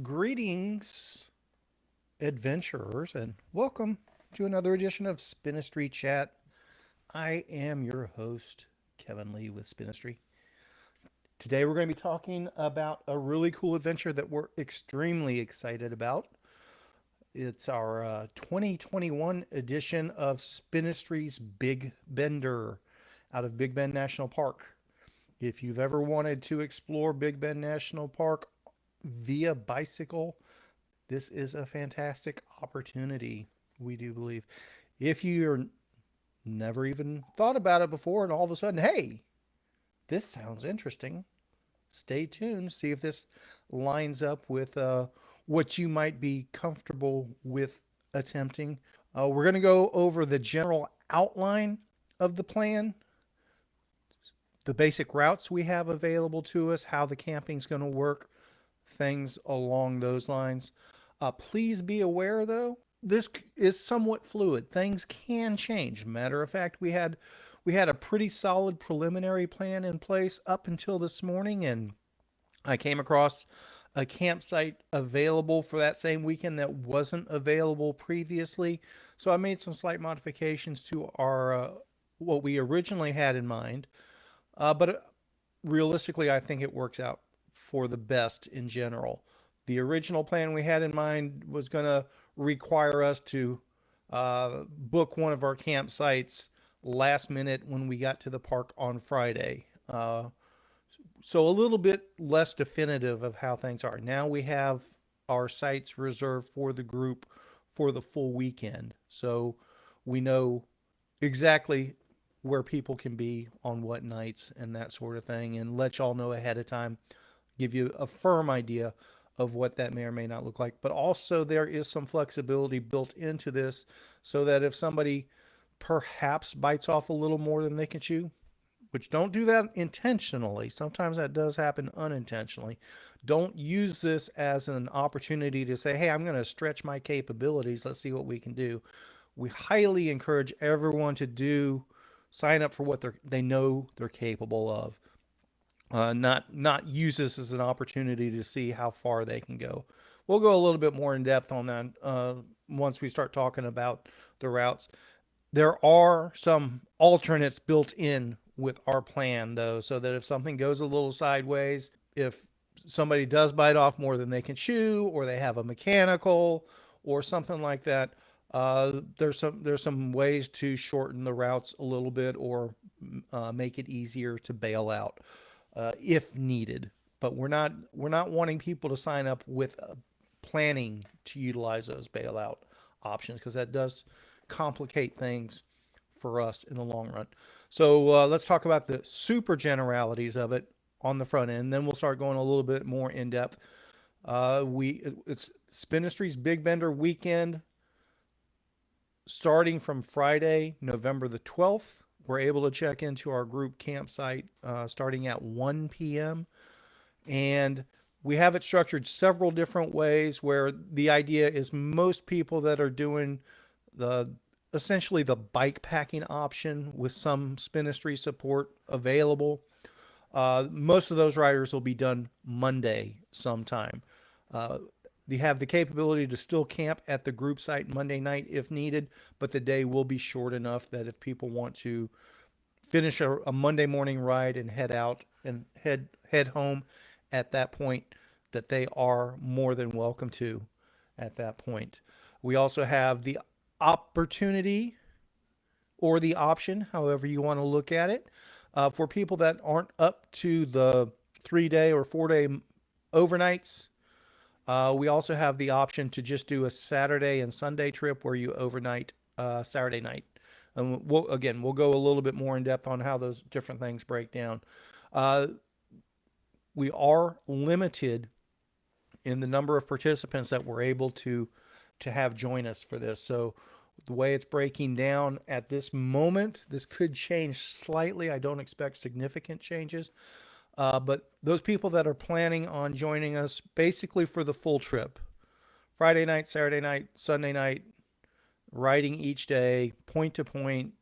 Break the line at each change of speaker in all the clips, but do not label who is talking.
Greetings, adventurers, and welcome to another edition of Spinistry Chat. I am your host, Kevin Lee with Spinistry. Today, we're going to be talking about a really cool adventure that we're extremely excited about. It's our 2021 edition of Spinistry's Big Bender out of Big Bend National Park. If you've ever wanted to explore Big Bend National Park via bicycle, this is a fantastic opportunity, we do believe. If you're never even thought about it before and all of a sudden, hey, this sounds interesting, stay tuned, see if this lines up with what you might be comfortable with attempting. We're going to go over the general outline of the plan, the basic routes we have available to us, how the camping's going to work, things along those lines. Please be aware, though, this is somewhat fluid. Things can change. Matter of fact, we had a pretty solid preliminary plan in place up until this morning, and I came across a campsite available for that same weekend that wasn't available previously. So I made some slight modifications to our what we originally had in mind. But realistically, I think it works out for the best in general. The original plan we had in mind was going to require us to book one of our campsites last minute when we got to the park on Friday. So a little bit less definitive of how things are. Now we have our sites reserved for the group for the full weekend. So we know exactly where people can be on what nights and that sort of thing, and let y'all know ahead of time, give you a firm idea of what that may or may not look like. But also, there is some flexibility built into this so that if somebody perhaps bites off a little more than they can chew, which don't do that intentionally, sometimes that does happen unintentionally. Don't use this as an opportunity to say, hey, I'm going to stretch my capabilities. Let's see what we can do. We highly encourage everyone to sign up for what they know they're capable of. Not use this as an opportunity to see how far they can go. We'll go a little bit more in depth on that once we start talking about the routes. There are some alternates built in with our plan, though, so that if something goes a little sideways, if somebody does bite off more than they can chew, or they have a mechanical or something like that, there's some ways to shorten the routes a little bit, or make it easier to bail out if needed. But we're not wanting people to sign up with planning to utilize those bailout options, because that does complicate things for us in the long run. So let's talk about the super generalities of it on the front end. Then we'll start going a little bit more in depth. It's Spinistry's Big Bender weekend, starting from Friday, November the 12th. We're able to check into our group campsite starting at 1 p.m. And we have it structured several different ways, where the idea is most people that are doing the essentially the bike packing option with some Spinistry support available. Most of those riders will be done Monday sometime. Uh, they have the capability to still camp at the group site Monday night if needed, but the day will be short enough that if people want to finish a Monday morning ride and head out and head home at that point, that they are more than welcome to at that point. We also have the opportunity, or the option, however you want to look at it, for people that aren't up to the 3 day or 4 day overnights. We also have the option to just do a Saturday and Sunday trip where you overnight Saturday night. And we'll go a little bit more in depth on how those different things break down. Uh, we are limited in the number of participants that we're able to have join us for this. So the way it's breaking down at this moment, this could change slightly. I don't expect significant changes. But those people that are planning on joining us basically for the full trip, Friday night, Saturday night, Sunday night, riding each day, point to point.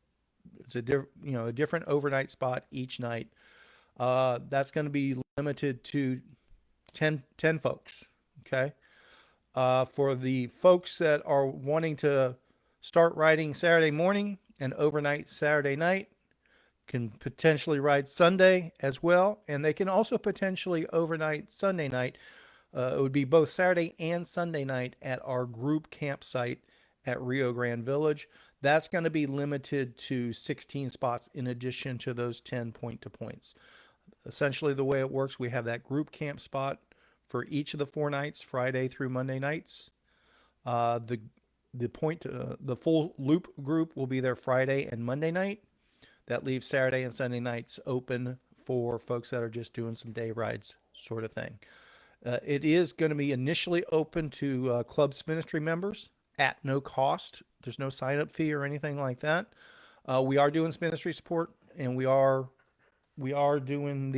It's a different overnight spot each night. That's going to be limited to ten folks. Okay. For the folks that are wanting to start riding Saturday morning and overnight Saturday night, can potentially ride Sunday as well, and they can also potentially overnight Sunday night. It would be both Saturday and Sunday night at our group campsite at Rio Grande Village. That's going to be limited to 16 spots in addition to those 10 point to points. Essentially, the way it works, we have that group camp spot for each of the 4 nights, Friday through Monday nights. The full loop group will be there Friday and Monday night. That leaves Saturday and Sunday nights open for folks that are just doing some day rides, sort of thing. It is going to be initially open to Club Spinistry members at no cost. There's no sign up fee or anything like that. We are doing Spinistry support, and we are doing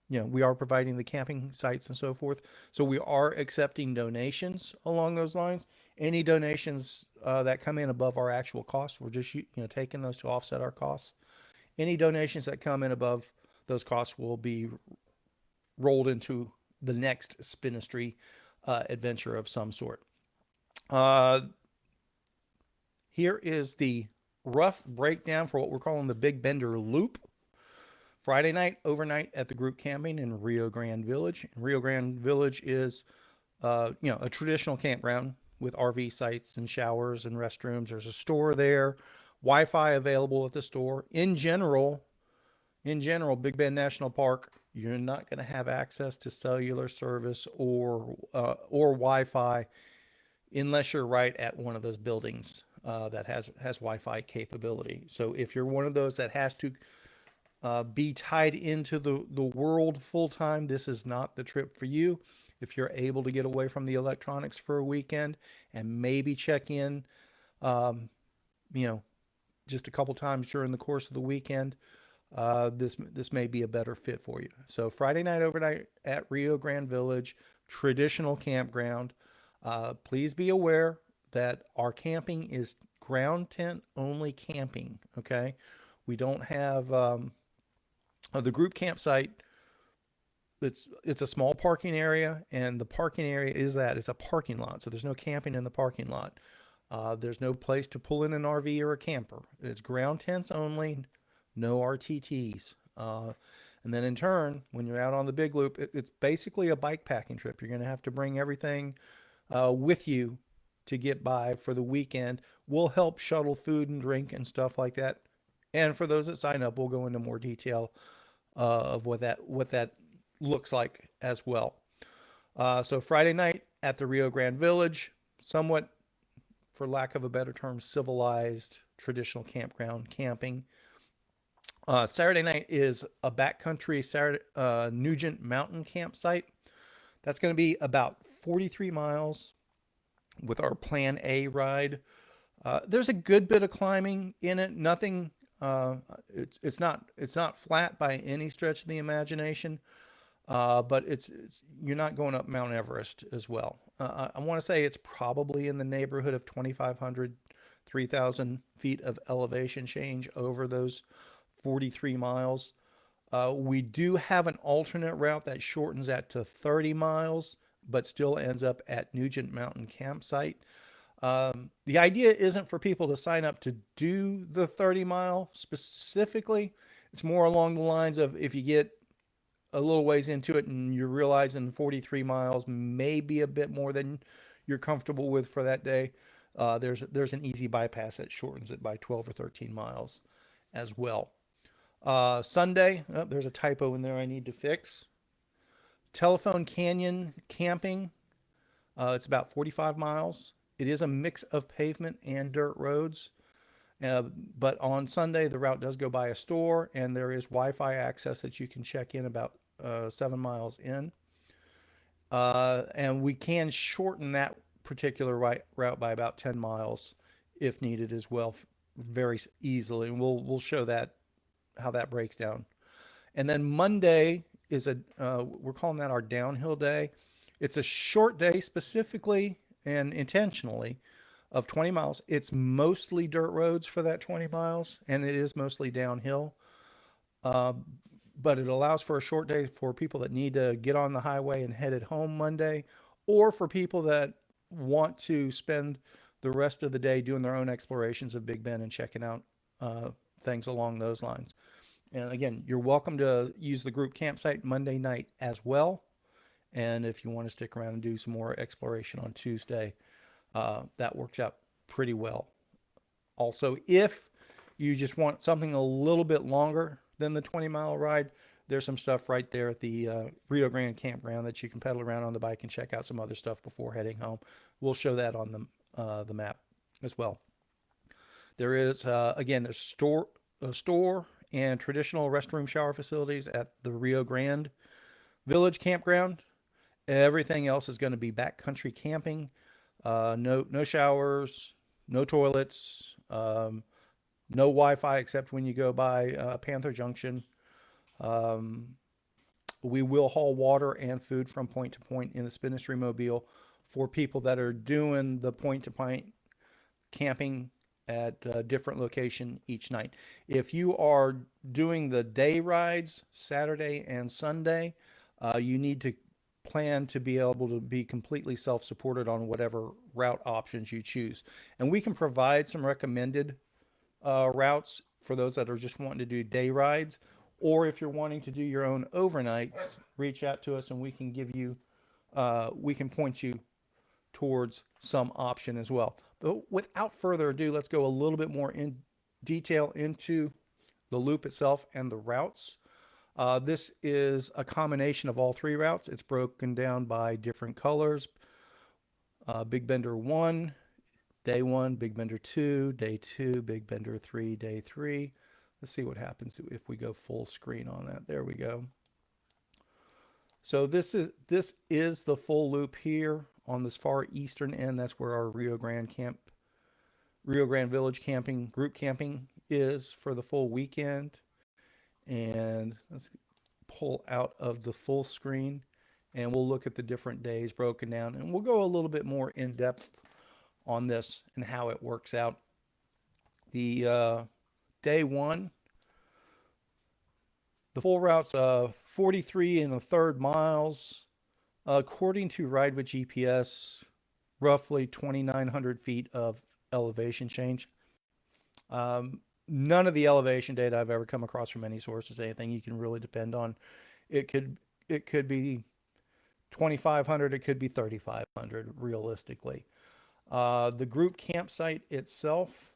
we are providing the camping sites and so forth. So we are accepting donations along those lines. Any donations that come in above our actual costs, we're just taking those to offset our costs. Any donations that come in above those costs will be rolled into the next Spinistry adventure of some sort. Here is the rough breakdown for what we're calling the Big Bender Loop. Friday night, overnight at the group camping in Rio Grande Village. And Rio Grande Village is, a traditional campground with RV sites and showers and restrooms. There's a store there, Wi-Fi available at the store. In general, Big Bend National Park, you're not going to have access to cellular service or Wi-Fi unless you're right at one of those buildings that has Wi-Fi capability. So if you're one of those that has to be tied into the world full time, this is not the trip for you. If you're able to get away from the electronics for a weekend and maybe check in, just a couple times during the course of the weekend, this may be a better fit for you. So Friday night overnight at Rio Grande Village, traditional campground. Please be aware that our camping is ground tent only camping. Okay, we don't have the group campsite. It's a small parking area, and the parking area is it's a parking lot, so there's no camping in the parking lot. There's no place to pull in an RV or a camper. It's ground tents only, no RTTs. And then in turn, when you're out on the big loop, it's basically a bike packing trip. You're going to have to bring everything with you to get by for the weekend. We'll help shuttle food and drink and stuff like that. And for those that sign up, we'll go into more detail of what that looks like as well. So Friday night at the Rio Grande Village, somewhat, for lack of a better term, civilized traditional campground camping. Saturday night is a backcountry Nugent Mountain campsite. That's going to be about 43 miles with our Plan A ride. There's a good bit of climbing in it. Nothing. It's not flat by any stretch of the imagination, but you're not going up Mount Everest as well. I want to say it's probably in the neighborhood of 2,500, 3,000 feet of elevation change over those 43 miles. We do have an alternate route that shortens that to 30 miles, but still ends up at Nugent Mountain Campsite. The idea isn't for people to sign up to do the 30-mile specifically. It's more along the lines of, if you get a little ways into it and you're realizing 43 miles may be a bit more than you're comfortable with for that day, there's an easy bypass that shortens it by 12 or 13 miles as well. Sunday, there's a typo in there I need to fix. Telephone Canyon camping. It's about 45 miles. It is a mix of pavement and dirt roads. But on Sunday, the route does go by a store, and there is Wi-Fi access that you can check in about 7 miles in. And we can shorten that particular route by about 10 miles if needed as well, very easily. And we'll show that, how that breaks down. And then Monday is we're calling that our downhill day. It's a short day specifically and intentionally of 20 miles. It's mostly dirt roads for that 20 miles, and it is mostly downhill. But it allows for a short day for people that need to get on the highway and head it home Monday, or for people that want to spend the rest of the day doing their own explorations of Big Bend and checking out uh, things along those lines. And again, you're welcome to use the group campsite Monday night as well. And if you want to stick around and do some more exploration on Tuesday, that works out pretty well. Also, if you just want something a little bit longer than the 20-mile ride, there's some stuff right there at the Rio Grande campground that you can pedal around on the bike and check out some other stuff before heading home. We'll show that on the map as well. There is again, there's a store and traditional restroom shower facilities at the Rio Grande Village campground. Everything else is going to be backcountry camping. No showers, no toilets, no Wi-Fi except when you go by Panther Junction. Um, we will haul water and food from point to point in the Spinistry mobile for people that are doing the point to point camping at a different location each night. If you are doing the day rides Saturday and Sunday, you need to plan to be able to be completely self-supported on whatever route options you choose. And we can provide some recommended routes for those that are just wanting to do day rides. Or if you're wanting to do your own overnights, reach out to us and we can give you, we can point you towards some option as well. But without further ado, let's go a little bit more in detail into the loop itself and the routes. This is a combination of all three routes. It's broken down by different colors. Big Bender 1, day 1, Big Bender 2, day 2, Big Bender 3, day 3. Let's see what happens if we go full screen on that. There we go. So this is the full loop here on this far eastern end. That's where our Rio Grande Village camping, group camping is for the full weekend. And let's pull out of the full screen and we'll look at the different days broken down. And we'll go a little bit more in depth on this and how it works out. The day 1, the full route's 43 and a third miles. According to Ride with GPS, roughly 2,900 feet of elevation change. None of the elevation data I've ever come across from any source is anything you can really depend on. It could be 2,500, it could be 3,500 realistically. The group campsite itself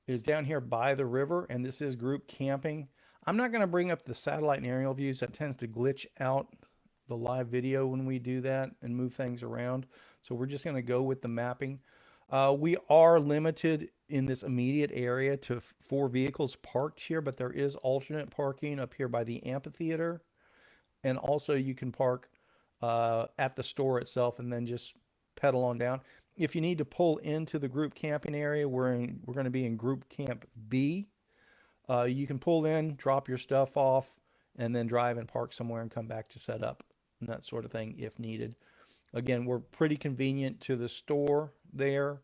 is down here by the river, and this is group camping. I'm not going to bring up the satellite and aerial views. That tends to glitch out the live video when we do that and move things around. So we're just going to go with the mapping. We are limited in this immediate area to 4 vehicles parked here, but there is alternate parking up here by the amphitheater. And also you can park at the store itself and then just pedal on down. If you need to pull into the group camping area, we're going to be in group camp B. You can pull in, drop your stuff off, and then drive and park somewhere and come back to set up and that sort of thing if needed. Again, we're pretty convenient to the store there,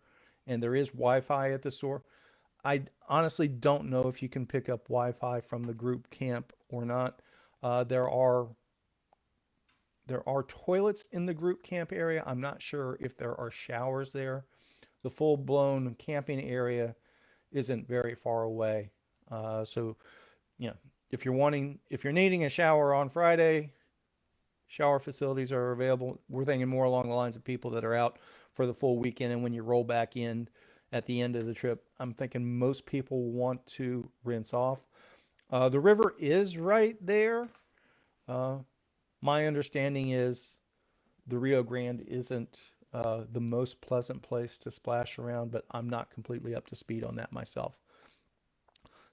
and there is Wi-Fi at the store. I honestly don't know if you can pick up Wi-Fi from the group camp or not. There are toilets in the group camp area. I'm not sure if there are showers there. The full-blown camping area isn't very far away. So, you know, if you're needing a shower on Friday, shower facilities are available. We're thinking more along the lines of people that are out for the full weekend, and when you roll back in at the end of the trip, I'm thinking most people want to rinse off. The river is right there. My understanding is the Rio Grande isn't the most pleasant place to splash around, but I'm not completely up to speed on that myself.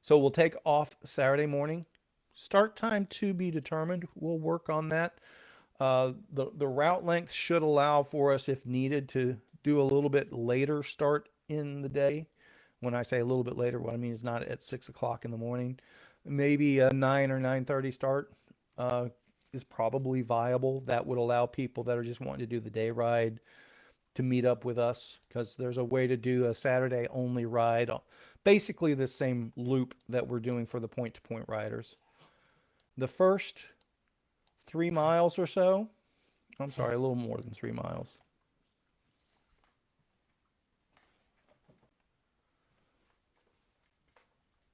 So we'll take off Saturday morning. Start time to be determined. We'll work on that. The route length should allow for us, if needed, to do a little bit later start in the day. When I say a little bit later, what I mean is not at 6 o'clock in the morning. Maybe a 9 or 9:30 start is probably viable. That would allow people that are just wanting to do the day ride to meet up with us, because there's a way to do a Saturday only ride, basically the same loop that we're doing for the point to point riders. The first 3 miles or so I'm sorry, a little more than 3 miles.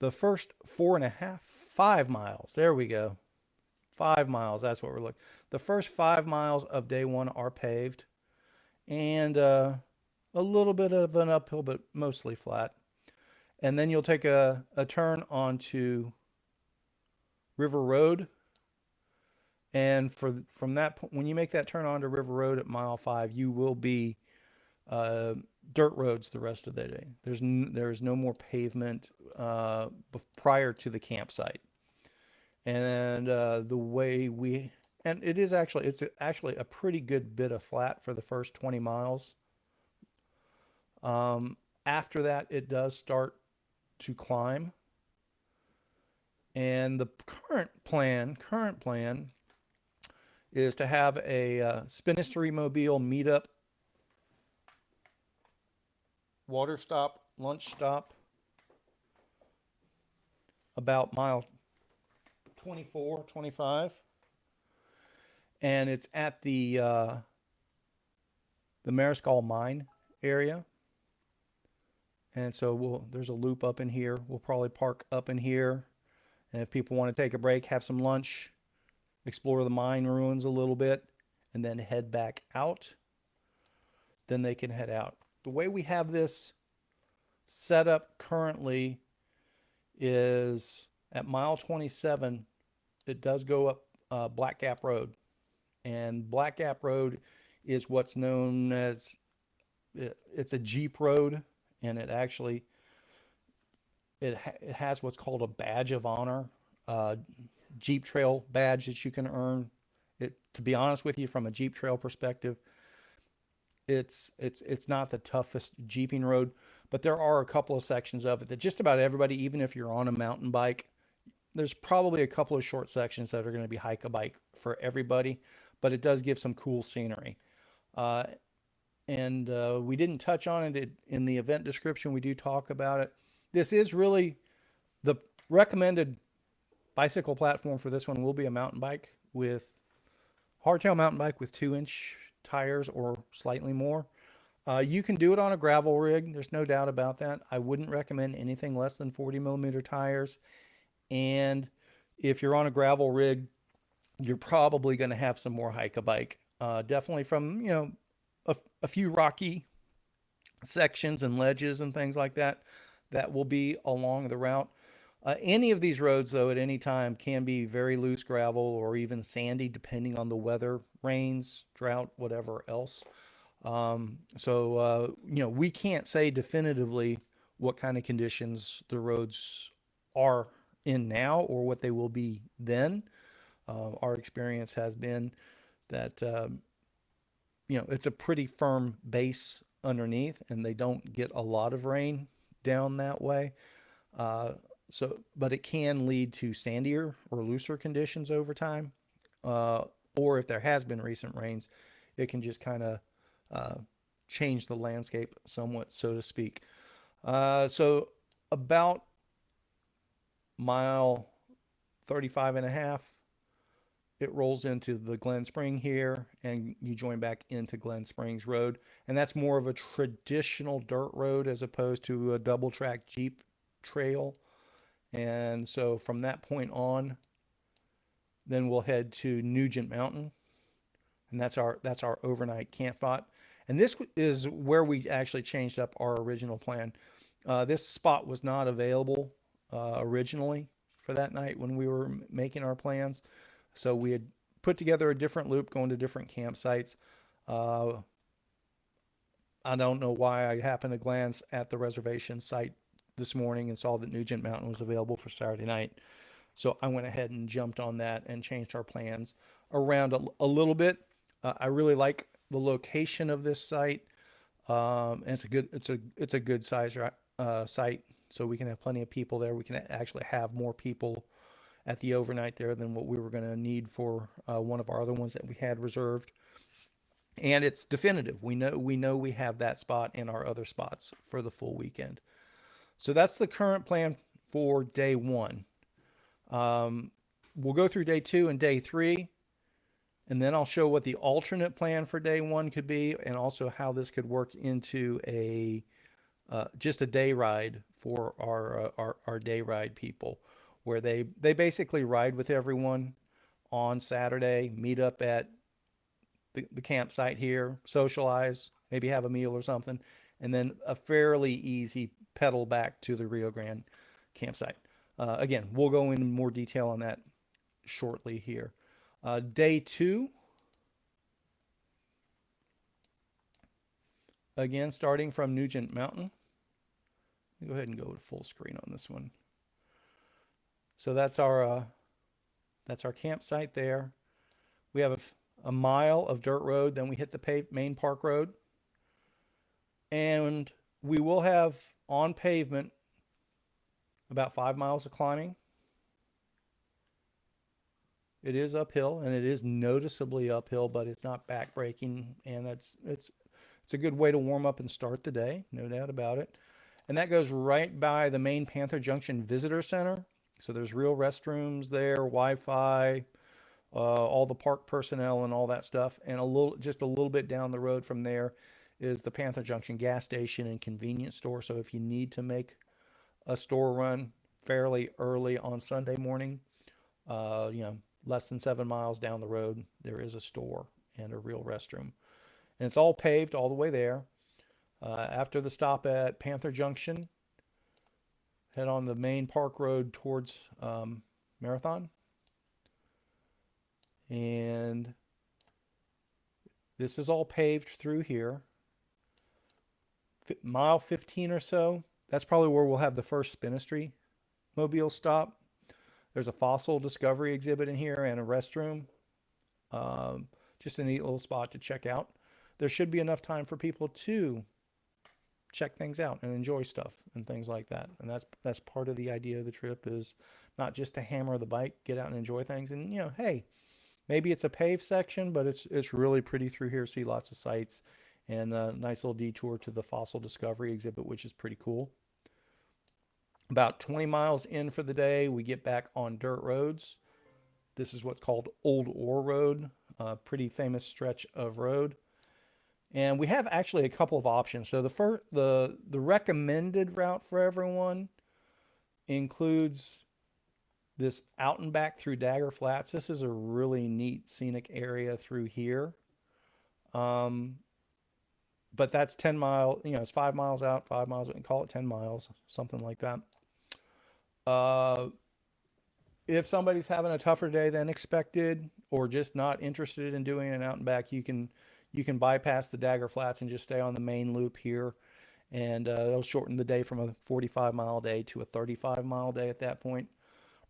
The first 4.5, 5 miles. There we go. 5 miles. That's what we're looking. The first 5 miles of day one are paved, and a little bit of an uphill, but mostly flat. And then you'll take a turn onto River Road. And from that point, when you make that turn onto River Road at mile 5, you will be uh, dirt roads the rest of the day. There's no more pavement prior to the campsite. And the way we and it's actually a pretty good bit of flat for the first 20 miles. After that, it does start to climb. And the current plan is to have a Spinistry Mobile meetup, water stop, lunch stop, about mile 24, 25, and it's at the Mariscal Mine area. And so there's a loop up in here. We'll probably park up in here, and if people want to take a break, have some lunch, explore the mine ruins a little bit, and then head back out, then they can head out. The way we have this set up currently is at mile 27, it does go up Black Gap Road. And Black Gap Road is what's known as it's a Jeep road, and it has what's called a badge of honor, Jeep Trail badge that you can earn. To be honest with you, from a Jeep Trail perspective, it's not the toughest jeeping road, but there are a couple of sections of it that just about everybody, even if you're on a mountain bike, there's probably a couple of short sections that are going to be hike a bike for everybody, but it does give some cool scenery. Uh, and we didn't touch on it in the event description. We do talk about it. This is really the recommended bicycle platform for this one will be a mountain bike with hardtail mountain bike with 2-inch tires or slightly more. You can do it on a gravel rig. There's no doubt about that. I wouldn't recommend anything less than 40 millimeter tires. And if you're on a gravel rig, you're probably going to have some more hike a bike. Definitely from, a few rocky sections and ledges and things like that that will be along the route. Any of these roads, though, at any time can be very loose gravel or even sandy, depending on the weather, rains, drought, whatever else. We can't say definitively what kind of conditions the roads are in now or what they will be then. Our experience has been that it's a pretty firm base underneath, and they don't get a lot of rain down that way. But it can lead to sandier or looser conditions over time. Or if there has been recent rains, it can just kind of change the landscape somewhat, so to speak. So about mile 35 and a half, it rolls into the Glen Spring here, and you join back into Glen Springs Road. And that's more of a traditional dirt road as opposed to a double track Jeep trail. And so from that point on, then we'll head to Nugent Mountain, and that's our overnight camp spot. And this is where we actually changed up our original plan. This spot was not available originally for that night when we were making our plans. So we had put together a different loop going to different campsites. I don't know why I happened to glance at the reservation site this morning and saw that Nugent Mountain was available for Saturday night. So I went ahead and jumped on that and changed our plans around a little bit. I really like the location of this site. And it's a good size site, so we can have plenty of people there. We can actually have more people at the overnight there than what we were going to need for one of our other ones that we had reserved. And it's definitive. We know we have that spot in our other spots for the full weekend. So that's the current plan for day one. We'll go through day 2 and day 3. And then I'll show what the alternate plan for day one could be, and also how this could work into a just a day ride for our day ride people, where they basically ride with everyone on Saturday, meet up at the campsite here, socialize, maybe have a meal or something, and then a fairly easy pedal back to the Rio Grande campsite. Again, we'll go into more detail on that shortly here. Day two, again, starting from Nugent Mountain. Go ahead and go to full screen on this one. So that's our campsite there. We have a mile of dirt road, then we hit the main park road, and we will have on pavement about 5 miles of climbing. It is uphill, and it is noticeably uphill, but it's not backbreaking, and it's a good way to warm up and start the day, no doubt about it. And that goes right by the main Panther Junction Visitor Center. So there's real restrooms there, Wi-Fi, all the park personnel and all that stuff. And just a little bit down the road from there is the Panther Junction gas station and convenience store. So if you need to make a store run fairly early on Sunday morning, less than 7 miles down the road, there is a store and a real restroom. And it's all paved all the way there. After the stop at Panther Junction, head on the main park road towards Marathon. And this is all paved through here. Mile 15 or so, that's probably where we'll have the first Spinistry mobile stop. There's a fossil discovery exhibit in here and a restroom. Just a neat little spot to check out. There should be enough time for people to check things out and enjoy stuff and things like that. And that's part of the idea of the trip, is not just to hammer the bike, get out and enjoy things. And hey, maybe it's a paved section, but it's really pretty through here. See lots of sights, and a nice little detour to the fossil discovery exhibit, which is pretty cool. About 20 miles in for the day, we get back on dirt roads. This is what's called Old Ore Road, a pretty famous stretch of road. And we have actually a couple of options. So the recommended route for everyone includes this out and back through Dagger Flats. This is a really neat scenic area through here. But that's 10 mile, it's 5 miles out, 5 miles, we can call it 10 miles, something like that. If somebody's having a tougher day than expected, or just not interested in doing an out and back, you can bypass the Dagger Flats and just stay on the main loop here, and it'll shorten the day from a 45-mile day to a 35-mile day at that point.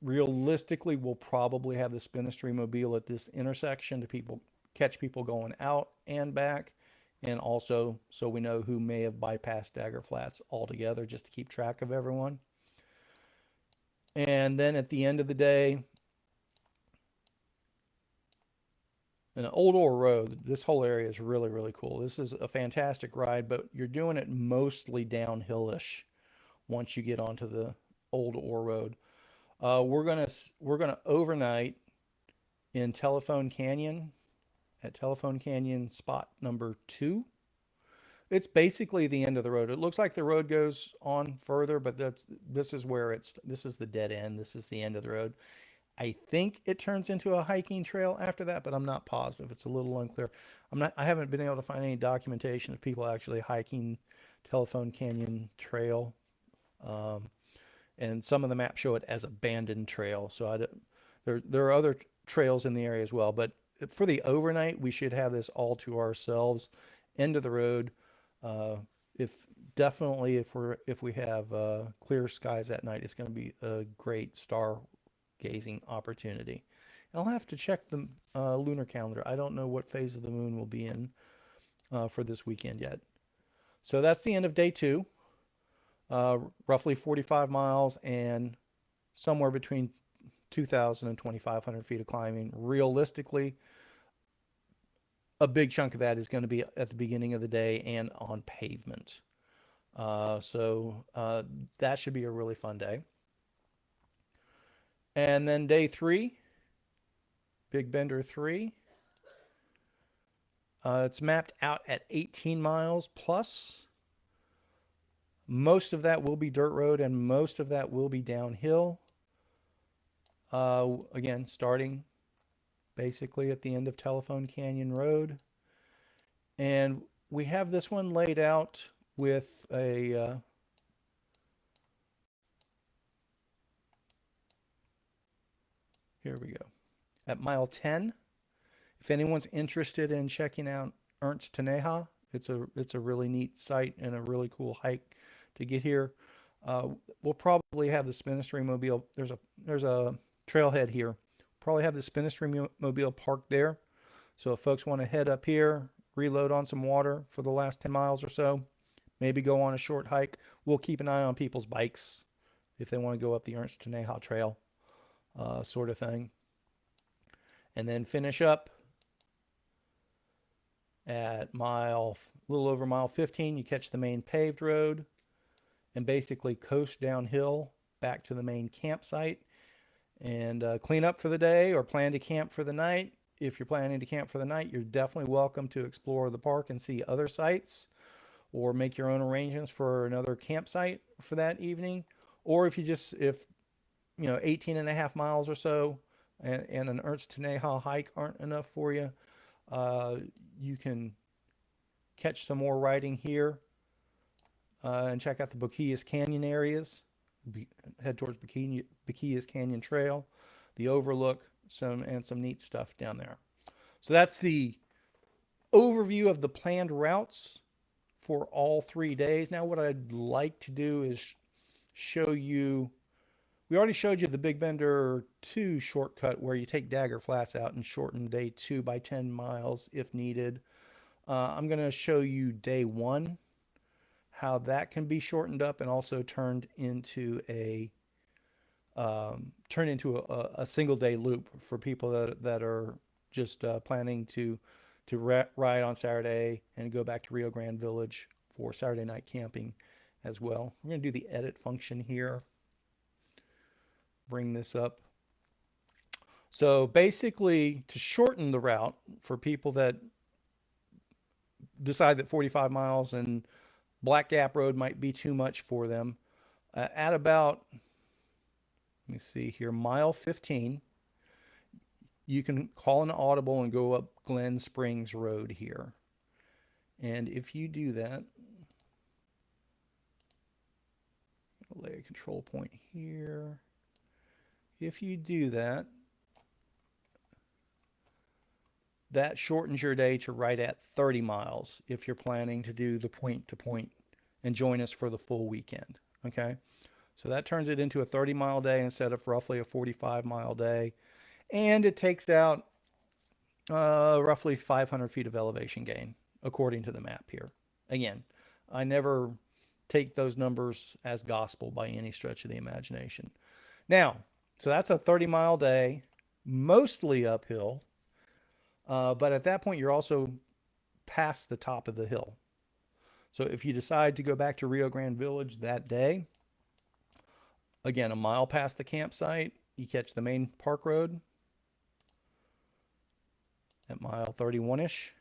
Realistically, we'll probably have the Spinistry mobile at this intersection to catch people going out and back, and also so we know who may have bypassed Dagger Flats altogether, just to keep track of everyone. And then at the end of the day, an Old Ore Road, this whole area is really, really cool. This is a fantastic ride, but you're doing it mostly downhillish once you get onto the Old Ore Road. We're gonna overnight in Telephone Canyon, at Telephone Canyon spot number 2. It's basically the end of the road. It looks like the road goes on further, but this is the dead end. This is the end of the road. I think it turns into a hiking trail after that, but I'm not positive. It's a little unclear. I haven't been able to find any documentation of people actually hiking Telephone Canyon Trail. And some of the maps show it as abandoned trail. So there are other trails in the area as well, but for the overnight, we should have this all to ourselves. End of the road. If we have clear skies at night, it's going to be a great star gazing opportunity. I'll have to check the lunar calendar. I don't know what phase of the moon we'll be in for this weekend yet. So that's the end of day 2. Roughly 45 miles and somewhere between 2,000 and 2,500 feet of climbing. Realistically, a big chunk of that is going to be at the beginning of the day and on pavement. So that should be a really fun day. And then day 3, Big Bender 3. It's mapped out at 18 miles plus. Most of that will be dirt road and most of that will be downhill. Again, starting basically at the end of Telephone Canyon Road. And we have this one laid out with here we go, at mile 10. If anyone's interested in checking out Ernst Taneja, it's a really neat site and a really cool hike to get here. Uh, we'll probably have the Spinistry mobile. There's a trailhead here. Probably have the Spinistry mobile parked there. So if folks want to head up here, reload on some water for the last 10 miles or so, maybe go on a short hike. We'll keep an eye on people's bikes if they want to go up the Ernst Taneja Trail, sort of thing. And then finish up at a little over mile 15. You catch the main paved road and basically coast downhill back to the main campsite and clean up for the day or plan to camp for the night. If you're planning to camp for the night, you're definitely welcome to explore the park and see other sites or make your own arrangements for another campsite for that evening. Or if 18 and a half miles or so and an Ernst Taneja hike aren't enough for you, uh, you can catch some more riding here and check out the Boquillas Canyon areas. Head towards Boquillas Canyon Trail, the overlook, some neat stuff down there. So that's the overview of the planned routes for all 3 days. Now, what I'd like to do is show you. We already showed you the Big Bender 2 shortcut where you take Dagger Flats out and shorten day 2 by 10 miles if needed. I'm going to show you day 1, how that can be shortened up and also turned into a single day loop for people that are just planning to ride on Saturday and go back to Rio Grande Village for Saturday night camping as well. We're going to do the edit function here. Bring this up. So basically, to shorten the route for people that decide that 45 miles and Black Gap Road might be too much for them, at about, let me see here, mile 15, you can call an audible and go up Glen Springs Road here. And if you do that, I'll lay a control point here. If you do that, that shortens your day to right at 30 miles if you're planning to do the point to point and join us for the full weekend. Okay. So that turns it into a 30-mile day instead of roughly a 45-mile day. And it takes out roughly 500 feet of elevation gain, according to the map here. Again, I never take those numbers as gospel by any stretch of the imagination. Now, so that's a 30-mile day, mostly uphill. But at that point, you're also past the top of the hill. So if you decide to go back to Rio Grande Village that day, again, a mile past the campsite, you catch the main park road at mile 31-ish.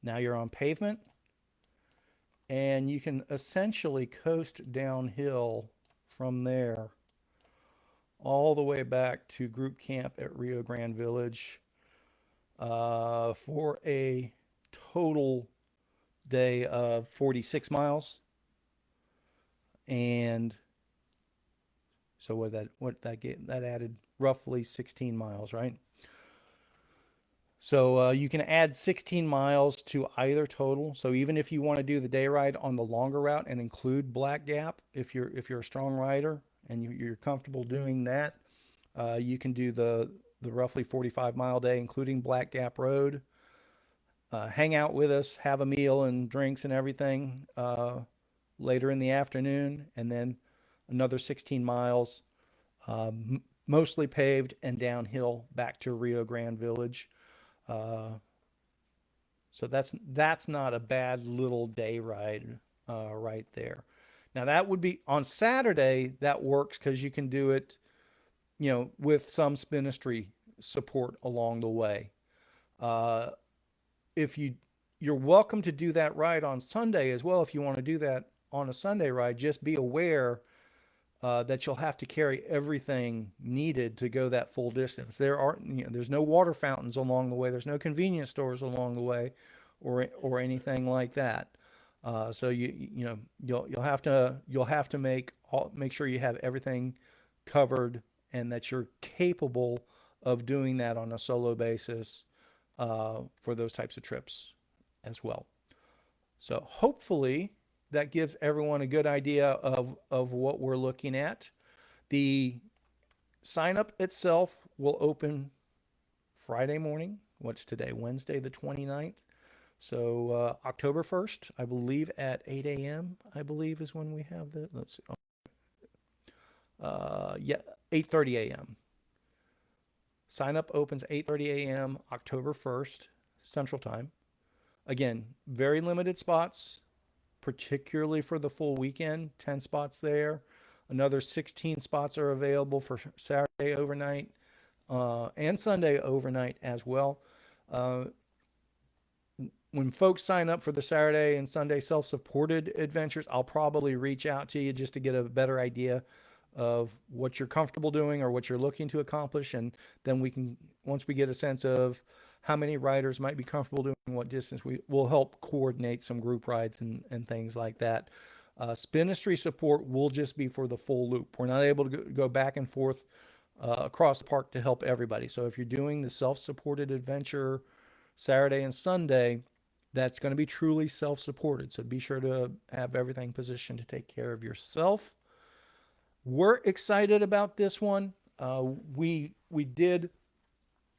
Now you're on pavement, and you can essentially coast downhill from there all the way back to group camp at Rio Grande Village for a total day of 46 miles. And so that added roughly 16 miles, right? So you can add 16 miles to either total. So even if you want to do the day ride on the longer route and include Black Gap, if you're a strong rider and you're comfortable doing that, you can do the roughly 45-mile day, including Black Gap Road. Hang out with us, have a meal and drinks and everything later in the afternoon, and then another 16 miles, mostly paved and downhill back to Rio Grande Village. So that's not a bad little day ride right there. Now that would be on Saturday. That works because you can do it, with some Spinistry support along the way. if you're welcome to do that ride on Sunday as well if you want to do that on a Sunday ride. Just be aware that you'll have to carry everything needed to go that full distance. There's no water fountains along the way. There's no convenience stores along the way, or anything like that. So you'll have to make sure you have everything covered and that you're capable of doing that on a solo basis for those types of trips as well. So hopefully that gives everyone a good idea of what we're looking at. The sign up itself will open Friday morning. What's today? Wednesday, the 29th. So October 1st, I believe at 8 a.m., I believe is when we have the, let's see. Yeah, 8:30 a.m. Sign up opens 8:30 a.m. October 1st, Central Time. Again, very limited spots, particularly for the full weekend. 10 spots there. Another 16 spots are available for Saturday overnight and Sunday overnight as well. Uh, when folks sign up for the Saturday and Sunday self-supported adventures, I'll probably reach out to you just to get a better idea of what you're comfortable doing or what you're looking to accomplish. And then once we get a sense of how many riders might be comfortable doing what distance, we will help coordinate some group rides and things like that. Spinistry support will just be for the full loop. We're not able to go back and forth across the park to help everybody. So if you're doing the self-supported adventure Saturday and Sunday, that's going to be truly self-supported. So be sure to have everything positioned to take care of yourself. We're excited about this one. We did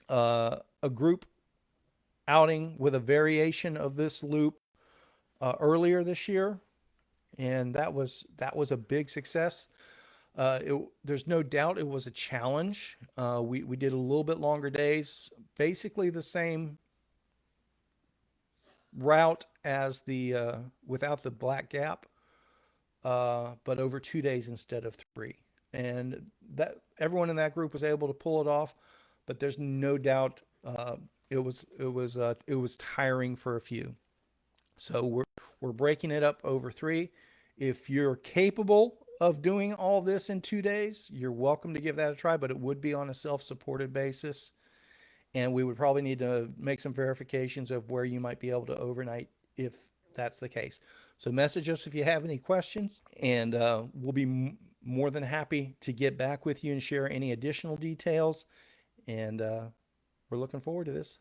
a group outing with a variation of this loop earlier this year, and that was a big success. There's no doubt it was a challenge. We did a little bit longer days, basically the same route as the without the black gap, but over 2 days instead of 3. And that everyone in that group was able to pull it off, but there's no doubt it was tiring for a few. So we're breaking it up over 3. If you're capable of doing all this in 2 days, you're welcome to give that a try, but it would be on a self-supported basis. And we would probably need to make some verifications of where you might be able to overnight if that's the case. So message us if you have any questions, and we'll be more than happy to get back with you and share any additional details. And we're looking forward to this.